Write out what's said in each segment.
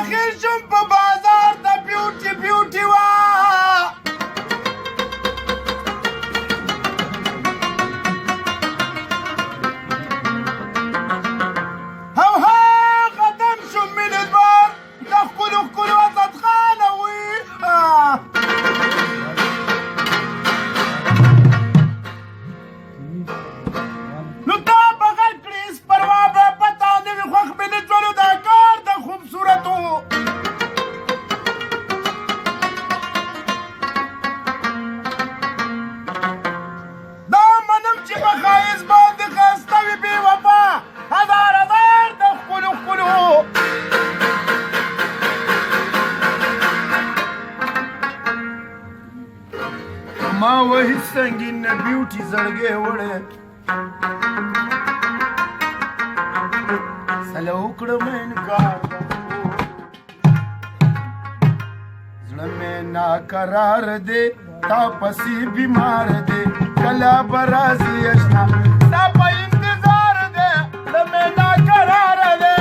داخل شم په بازار د بیوټي بیوټي وا او ها قدم شم من البار د ښکلو ښکلو اسد خانه وي نو تا بغل کړي سپروا به پتا نه وي خوښ مې نه جوړو دا کار د خوبصورتو دا منم چې په ښایست باندې ښایسته وي بې وفا هزار هزار د ښکلو ښکلو ما وهي سنگین بیوټي زړګې وړې سلو وکړم انکار زړه مې ناقرار دی تا پسې بیمار دی کله به راځي اشنا ستا په انتظار دی زړه مې ناقرار دی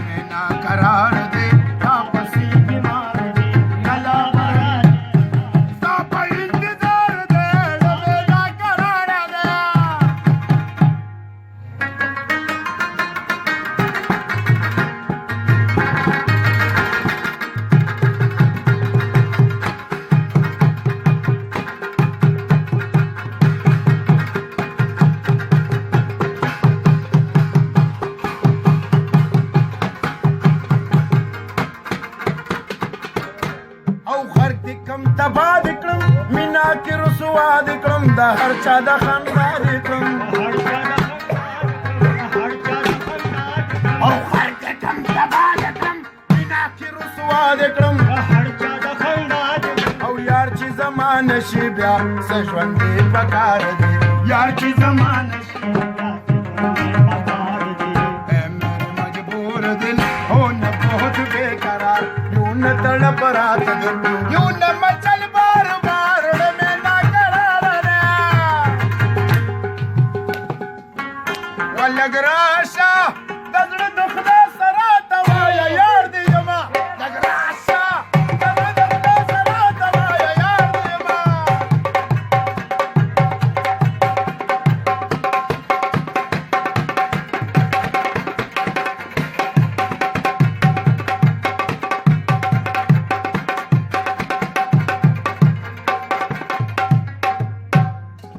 مې ناقرار دی تا پسې بیمار دی کله به راځي ستا په انتظار دی زړه مې ناقرار دی او خرق دې کم تباه دې کړم مینا کې رسوا دې کړم د هر چا د خندا دې کړم او خرق دې کم تباه دې کړم مینا کې رسوا دې کړم او یار چې زمانه شي بیا څه ژوند دې پکار دی یار چې زمانه شي مجبور دل ہو نہ بہت بے قرار یوں نہ تڑپ رات دن یوں نہ مچل بار بار میں نہ قرار ولګ راشه د زړه د خدا سره ته وایه یار دې یما لګ راشه د زړه د خدا سره ته وایه یار دې یما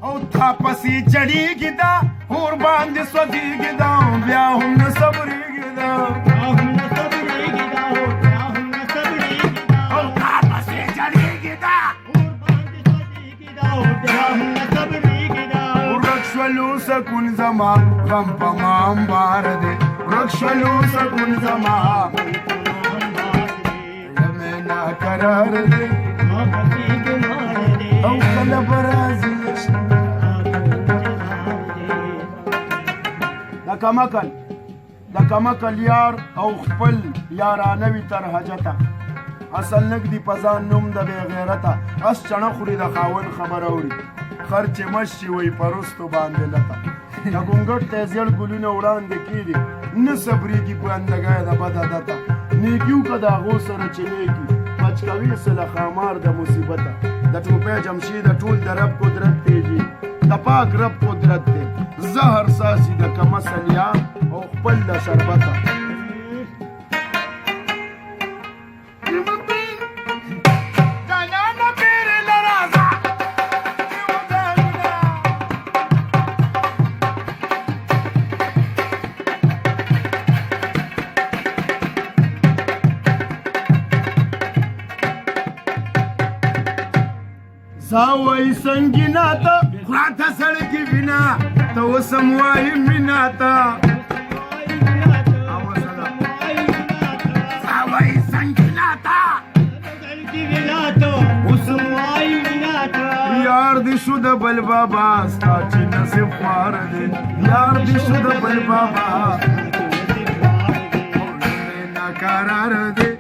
او تا پسې چړېږي دا اور باندې سوځېږي دا بیا هم نه صبرېږي دا او تا پسې چړېږي دا ورک شولو سکون زما غم په ما امبار دی ورک شولو سکون زما مې ناقرار دی او کله به راځي د کمکل یار او خپل یارانه وي تر حجته اصل نږدي په ځان نوم د بې غیرته اس چڼه خوري د خاوند خبره اوري خر چې مشي وي په رستو باندې لته د ګونګټ ته زیړ ګلونه وړاندې کېږي نه صبرېږي بندګۍ د بد عادته نیکیو که د هغو سره چلیږي بچ کوي سله خامار د مصیبته د ټوپۍ جمشید ټول د رب قدرت تیږي د پاک رب قدرت دی زهر ساسي د کمسل یا او خپل د شربته ساوی سنگینا تا خراتا سڑکی بنا تا وسم وائی منا تا ساوی سنگینا تا وسم وائی منا تا یار دی شد بل بابا ستا چی نصیب خوار دی یار دی شد بل بابا ناقرار دی